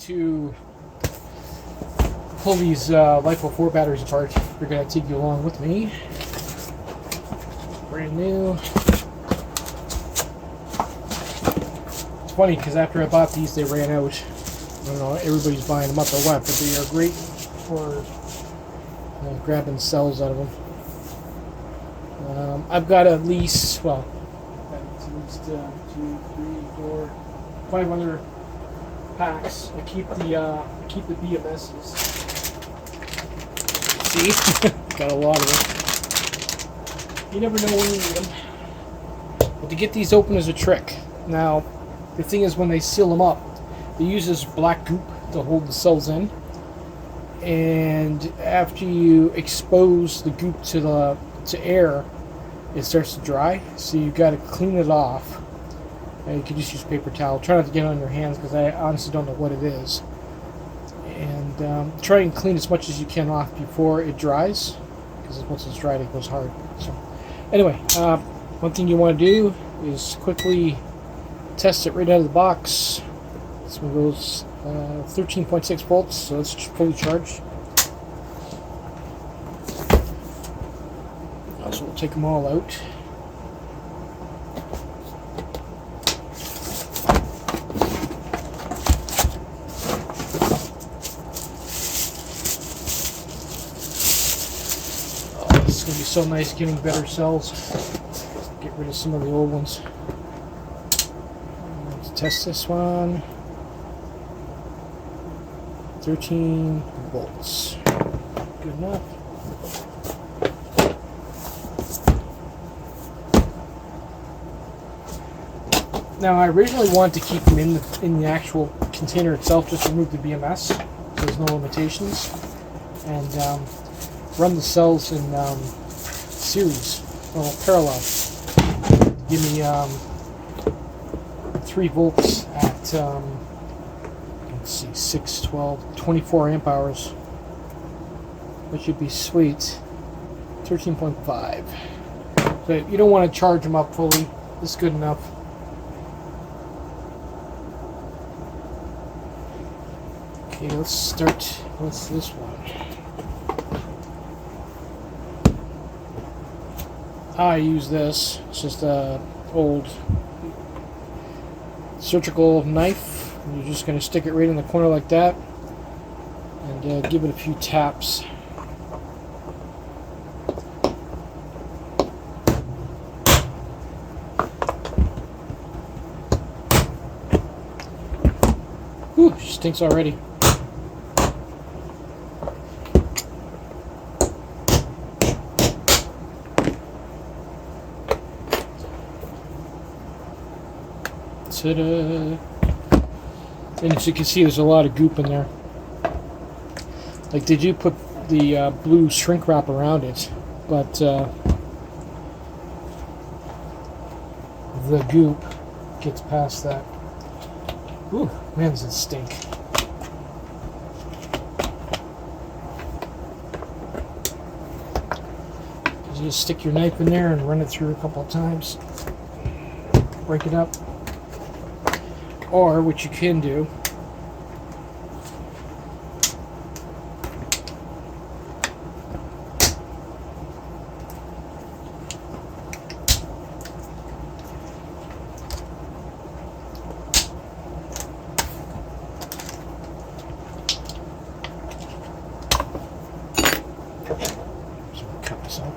to pull these Lifepo4 batteries apart. Figured I'd take you along with me. Brand new. It's funny because after I bought these, they ran out. I don't know, everybody's buying them up or what, but they are great for grabbing cells out of them. I've got at least, well, at least 2, 3, 4, 5 other packs. I keep the BMSs. See, got a lot of them. You never know when you need them. But to get these open is a trick. Now, the thing is, when they seal them up, they use this black goop to hold the cells in. And after you expose the goop to air, it starts to dry. So you've got to clean it off. And you can just use paper towel. Try not to get it on your hands because I honestly don't know what it is. And try and clean as much as you can off before it dries, because once it's dried, it goes hard. So anyway, one thing you want to do is quickly test it right out of the box. This one goes 13.6 volts, so it's fully charged. So we'll take them all out. Oh, this is going to be so nice getting better cells. Get rid of some of the old ones. Let's test this one. 13 volts. Good enough. Now, I originally wanted to keep them in the actual container itself, just remove the BMS, so there's no limitations, and run the cells in series, well, parallel. Give me 3 volts at let's see, 6, 12, 24 amp hours, which should be sweet. 13.5. But you don't want to charge them up fully. This is good enough. Okay, let's start. What's this one? I use this. It's just a old surgical knife. You're just going to stick it right in the corner like that, and give it a few taps. Whew, she stinks already. Ta-da! And as you can see, there's a lot of goop in there. Like, they do put the blue shrink wrap around it, but the goop gets past that. Ooh, man, does it stink. You just stick your knife in there and run it through a couple of times. Break it up. Or what you can do, cut this out.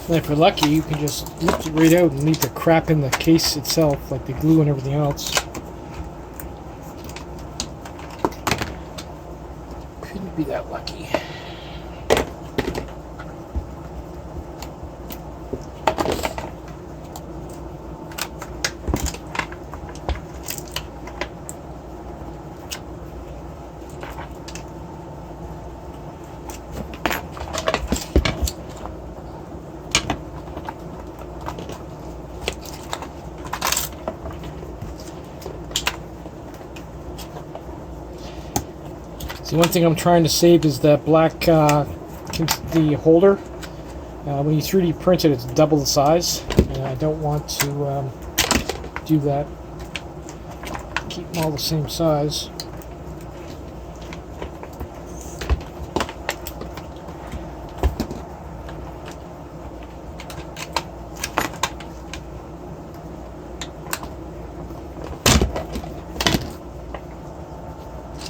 And if you're lucky, you can just lift it right out and leave the crap in the case itself, like the glue and everything else. Couldn't be that lucky. The one thing I'm trying to save is that black the holder. When you 3D print it, it's double the size, and I don't want to do that. Keep them all the same size.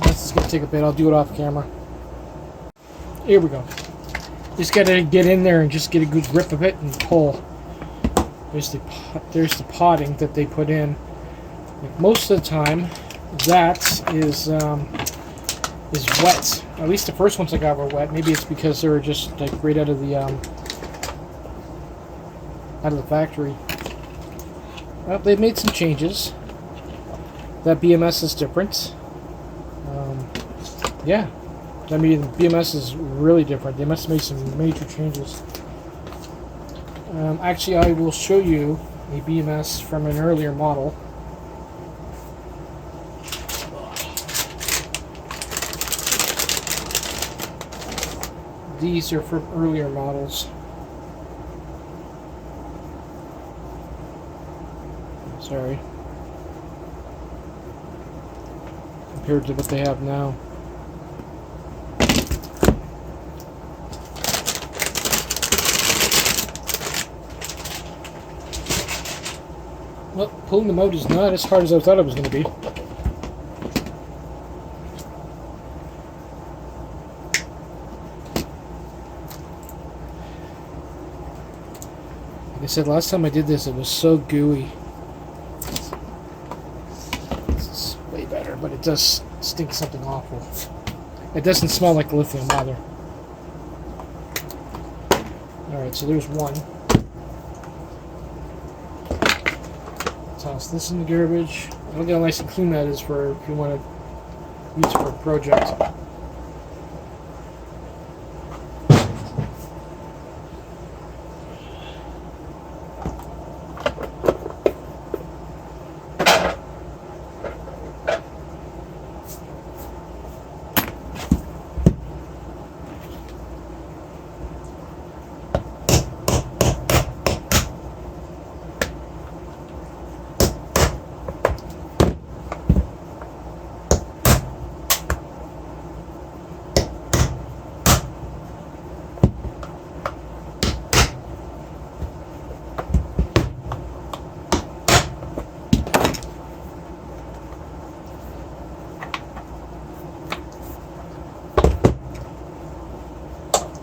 This is going to take a bit. I'll do it off camera. Here we go. Just got to get in there and just get a good grip of it and pull. There's the potting that they put in. Like most of the time, that is wet. At least the first ones I got were wet. Maybe it's because they were just like right out of the factory. Well, they've made some changes. That BMS is different. Yeah, I mean, the BMS is really different. They must have made some major changes. Actually, I will show you a BMS from an earlier model. These are from earlier models. Sorry. Compared to what they have now. Well, pulling them out is not as hard as I thought it was going to be. Like I said, last time I did this, it was so gooey. This is way better, but it does stink something awful. It doesn't smell like lithium either. Alright, so there's one. Toss this in the garbage. Look how nice and clean that is for if you want to use it for a project.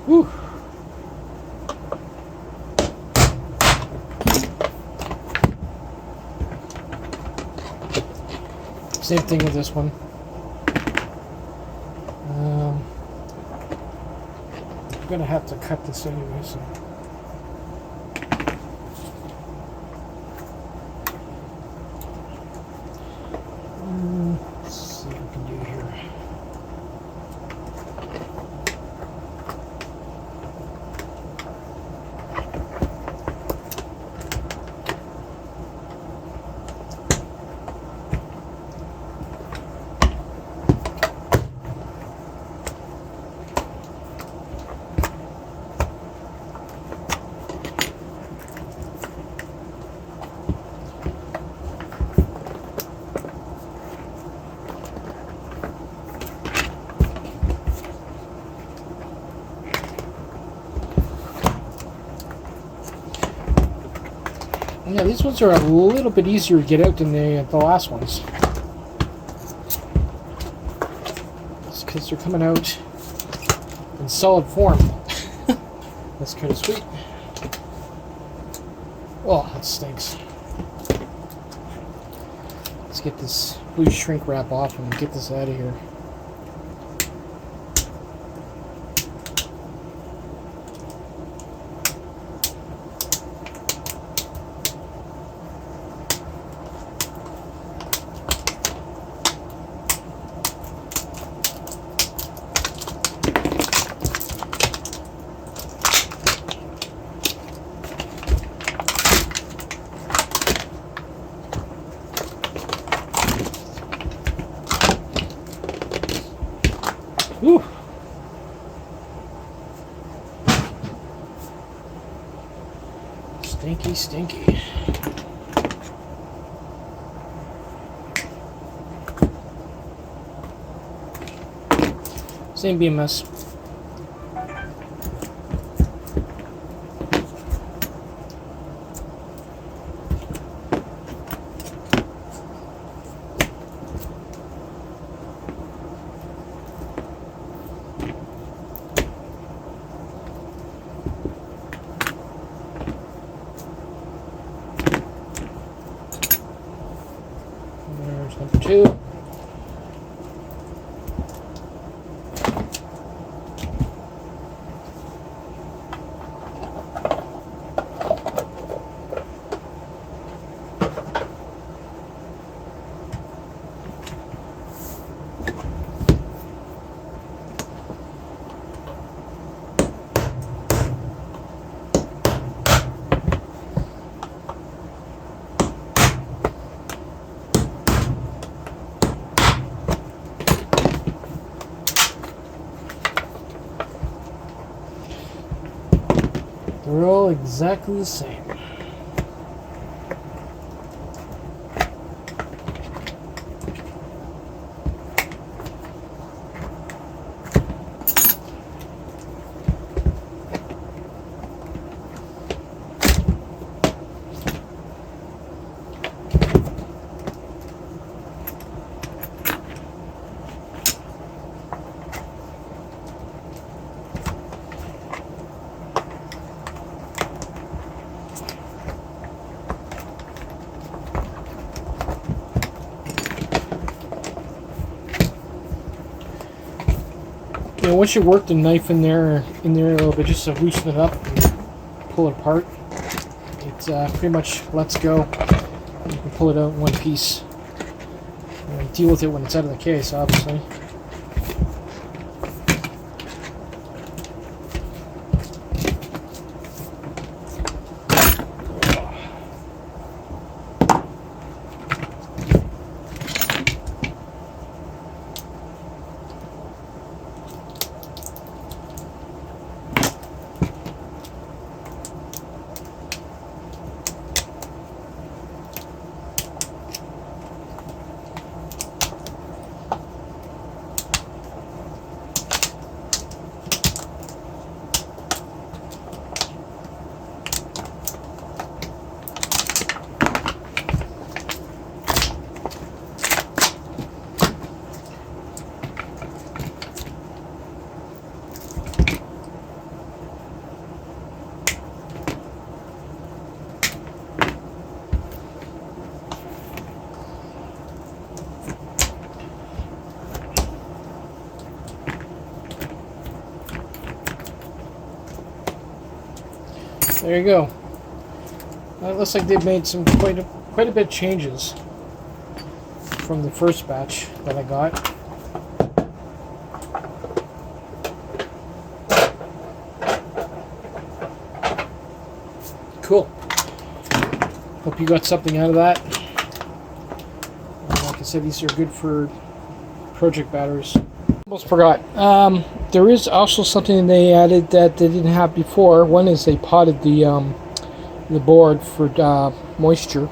Whew. Same thing with this one. I'm gonna have to cut this anyway, so. Let's see what we can do here. Yeah, these ones are a little bit easier to get out than the last ones. It's because they're coming out in solid form. That's kind of sweet. Oh, that stinks. Let's get this blue shrink wrap off and get this out of here. Whew. Stinky, stinky. Same BMS. There's number 2. They're all exactly the same. You know, once you work the knife in there a little bit, just to loosen it up and pull it apart, it pretty much lets go. You can pull it out in one piece and deal with it when it's out of the case, obviously. There you go. It looks like they've made some quite a bit of changes from the first batch that I got. Cool. Hope you got something out of that. Like I said, these are good for project batteries. Almost forgot. There is also something they added that they didn't have before. One is they potted the board for moisture.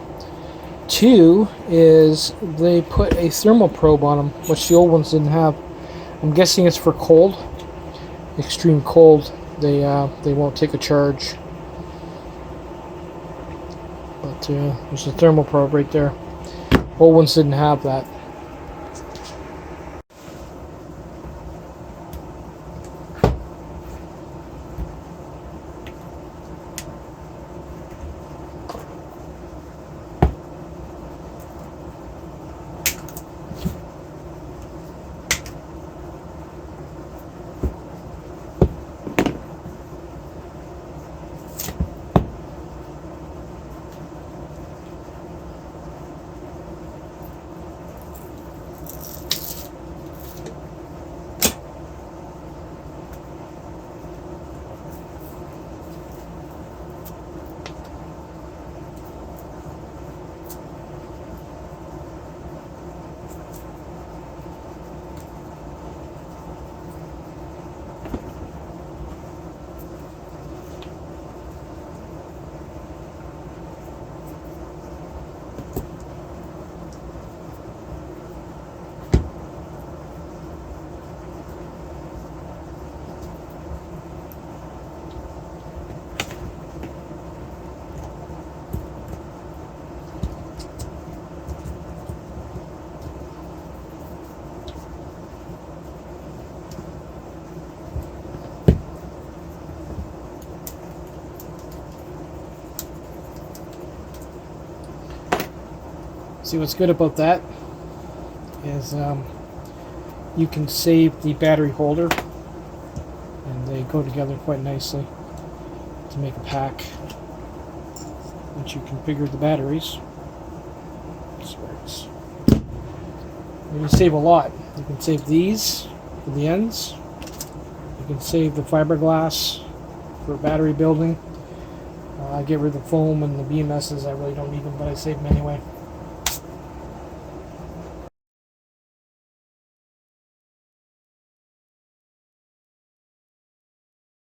2 is they put a thermal probe on them, which the old ones didn't have. I'm guessing it's for cold, extreme cold. They won't take a charge. But there's a thermal probe right there. Old ones didn't have that. See, what's good about that is you can save the battery holder, and they go together quite nicely to make a pack. Once you configure the batteries, you can save a lot. You can save these for the ends. You can save the fiberglass for battery building. I get rid of the foam and the BMSs. I really don't need them, but I save them anyway.